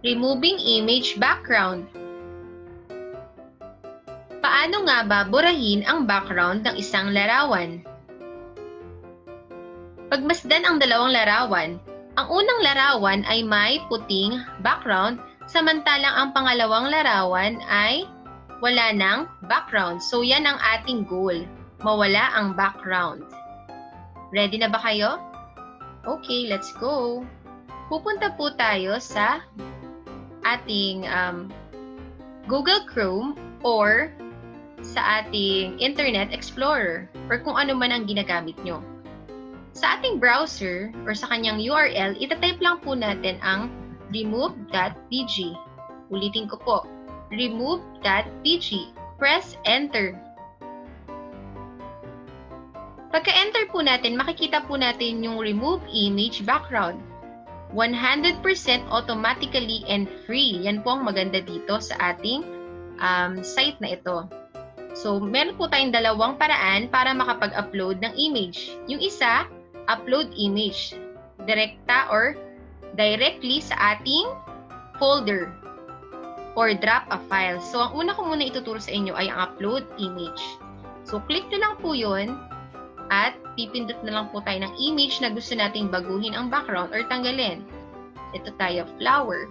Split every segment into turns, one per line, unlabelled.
Removing image background. Paano nga ba burahin ang background ng isang larawan? Pagmasdan ang dalawang larawan, ang unang larawan ay may puting background, samantalang ang pangalawang larawan ay wala ng background. So yan ang ating goal, mawala ang background. Ready na ba kayo? Okay, let's go. Pupunta po tayo sa ating Google Chrome or sa ating Internet Explorer or kung ano man ang ginagamit nyo. Sa ating browser or sa kanyang URL, itatype lang po natin ang remove.pg. Ulitin ko po, remove.pg. Press Enter. Pagka-enter po natin, makikita po natin yung remove image background. 100% automatically and free. Yan po ang maganda dito sa ating site na ito. So, meron po tayong dalawang paraan para makapag-upload ng image. Yung isa, upload image. Directly sa ating folder or drop a file. So, ang una ko muna ituturo sa inyo ay ang upload image. So, click nyo lang po yun at pipindot na lang po tayo ng image na gusto nating baguhin ang background or tanggalin. Ito tayo, flower.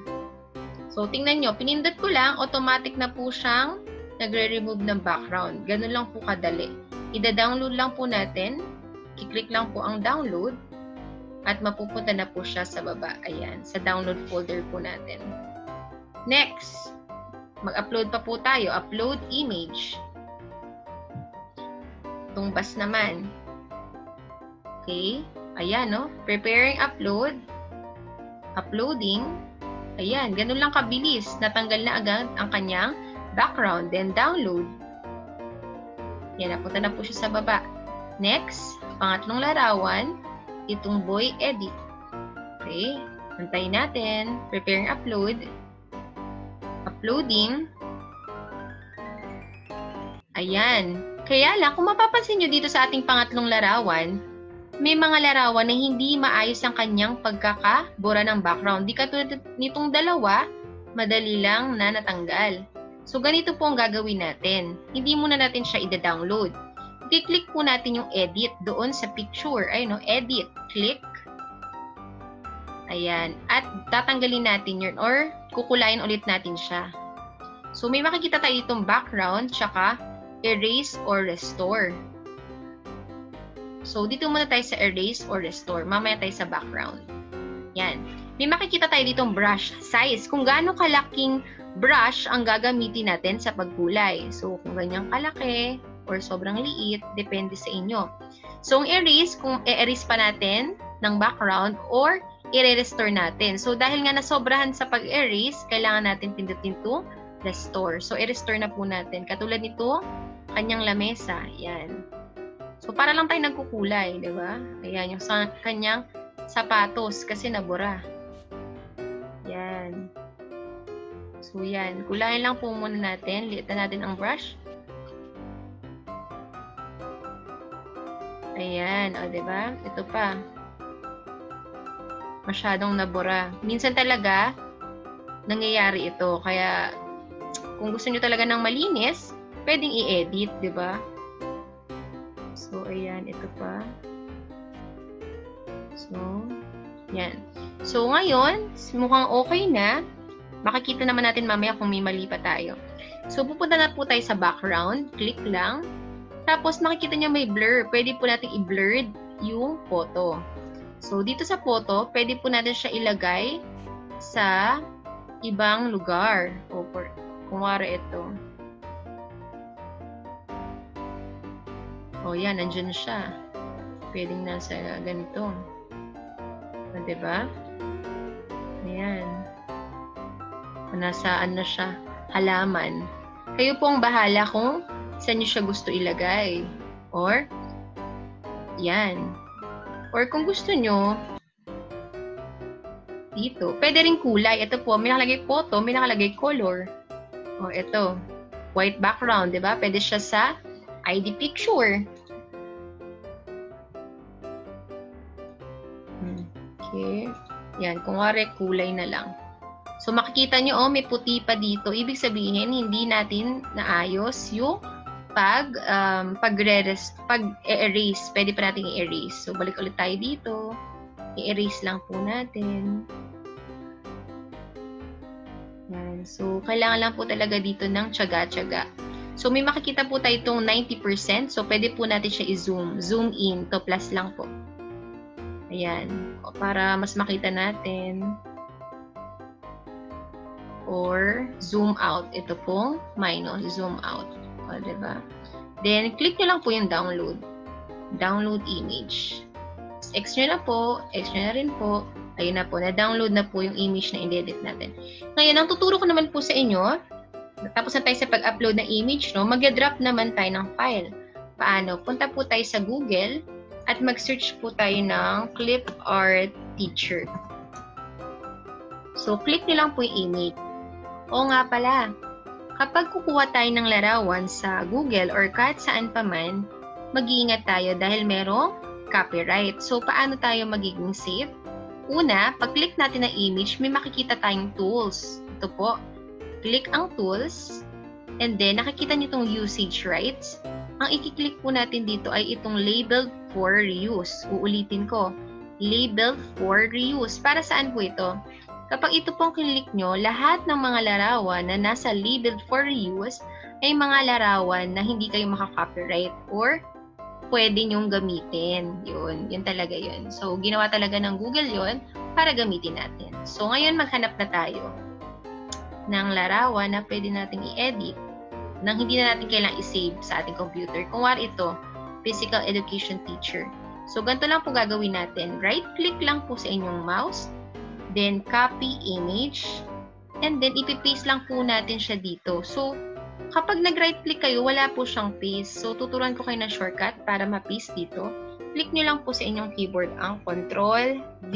So, tingnan nyo, pinindot ko lang, automatic na po siyang nagre-remove ng background. Ganun lang po kadali. Ida-download lang po natin. I-click lang po ang download at mapupunta na po siya sa baba. Ayan, sa download folder po natin. Next, mag-upload pa po tayo. Upload image. Tumbas naman. Okay. Ayan, no? Preparing upload. Uploading. Ayan, ganun lang kabilis. Natanggal na agad ang kanyang background. Then, download. Yan, napunta na po siya sa baba. Next, pangatlong larawan, itong boy edit. Okay. Antayin natin. Preparing upload. Uploading. Ayan. Kaya lang, kung mapapansin nyo dito sa ating pangatlong larawan, may mga larawan na hindi maayos ang kanyang pagkakabura ng background. Di katulad nitong dalawa, madali lang na natanggal. So, ganito po ang gagawin natin. Hindi muna natin siya ida-download. I-click po natin yung edit doon sa picture. Ayun, no? Edit. Click. Ayan. At tatanggalin natin yun or kukulayin ulit natin siya. So, may makikita tayo itong background tsaka erase or restore. So, dito muna tayo sa erase or restore. Mamaya tayo sa background. Yan. May makikita tayo ditong brush size. Kung gaano kalaking brush ang gagamitin natin sa pagkulay. So, kung ganyang kalaki or sobrang liit, depende sa inyo. So, ang erase, kung i-erase pa natin ng background or i-restore natin. So, dahil nga nasobrahan sa pag-erase, kailangan natin pindutin itong restore. So, i-restore na po natin. Katulad nito, kanyang lamesa. Yan. So, para lang tayo nagkukulay, di ba? Ayan, yung kanyang sapatos kasi nabura. Yan. So, yan. Kulayin lang po muna natin. Liitan natin ang brush. Ayan. O, di ba? Ito pa. Masyadong nabura. Minsan talaga, nangyayari ito. Kaya, kung gusto nyo talaga ng malinis, pwedeng i-edit, di ba? So, ayan, ito pa. So, yan. So, ngayon, mukhang okay na. Makikita naman natin mamaya kung may mali pa tayo. So, pupunta na po tayo sa background. Click lang. Tapos, makikita niyo may blur. Pwede po natin i-blur yung photo. So, dito sa photo, pwede po natin siya ilagay sa ibang lugar. O, kumwari ito. O, yan, nandyan siya. Pwedeng nasa ganito. O, diba? Ayan. O, nasaan na siya? Halaman. Kayo po ang bahala kung saan nyo siya gusto ilagay. Or, yan. Or kung gusto nyo, dito. Pwede rin kulay. Ito po, may nakalagay photo, may nakalagay color. O, ito. White background, diba? Pwede siya sa ID picture. Okay. Yan, kung wari, kulay na lang. So, makikita nyo, oh, may puti pa dito. Ibig sabihin, hindi natin naayos yung pag-erase. Pwede pa natin i-erase. So, balik ulit tayo dito. I-erase lang po natin. Yan. So, kailangan lang po talaga dito ng tiyaga-tiyaga. So, may makikita po tayo itong 90%. So, pwede po natin siya i-zoom. Zoom in. To plus lang po. Ayan. Para mas makita natin. Or zoom out. Ito pong minus. Zoom out. O, diba? Then, click nyo lang po yung download. Download image. X nyo na po. X nyo na rin po. Ayun na po. Na-download na po yung image na in-edit natin. Ngayon, ang tuturo ko naman po sa inyo, tapos na tayo sa pag-upload ng image, no? Mag-drop naman tayo ng file. Paano? Punta po tayo sa Google at mag-search po tayo ng Clip Art Teacher. So, click nyo lang po yung image. O nga pala, kapag kukuha tayo ng larawan sa Google or kahit saan pa man, mag-iingat tayo dahil merong copyright. So, paano tayo magiging safe? Una, pag-click natin ng image, may makikita tayong tools. Ito po. Click ang tools. And then, nakikita nyo itong usage rights. Ang i-click po natin dito ay itong labeled for reuse. Uulitin ko. Labeled for reuse. Para saan po ito? Kapag ito pong click nyo, lahat ng mga larawan na nasa labeled for reuse ay mga larawan na hindi kayo makaka-copyright or pwede nyong gamitin. Yun talaga yun. So, ginawa talaga ng Google yun para gamitin natin. So, ngayon maghanap na tayo ng larawan na pwede nating i-edit nang hindi na natin kailangang i-save sa ating computer. Kung wari ito, Physical Education Teacher. So, ganito lang po gagawin natin. Right-click lang po sa inyong mouse. Then, copy image. And then, ipipaste lang po natin siya dito. So, kapag nag-right click kayo, wala po siyang paste. So, tuturuan ko kayo ng shortcut para ma-paste dito. Click nyo lang po sa inyong keyboard ang Ctrl-V.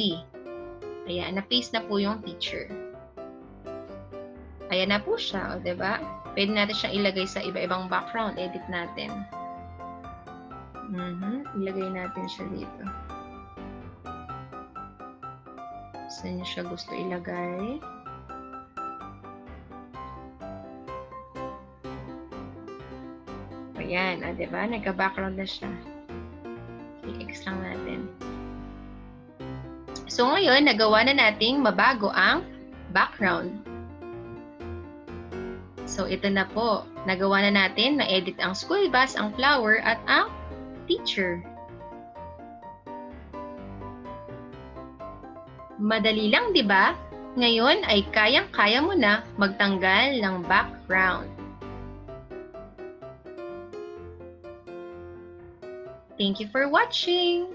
Ayan, na-paste na po yung teacher. Ayan na po siya, o diba? Pwede natin siyang ilagay sa iba-ibang background. Edit natin. Ilagay natin siya dito. Saan niyo siya gusto ilagay? Ayan, diba? Nagka-background na siya. I-X lang natin. So, ngayon, nagawa na nating mabago ang background. So, ito na po. Nagawa na natin, na-edit ang school bus, ang flower, at ang teacher. Madali lang, di ba? Ngayon ay kayang-kaya mo na magtanggal ng background. Thank you for watching!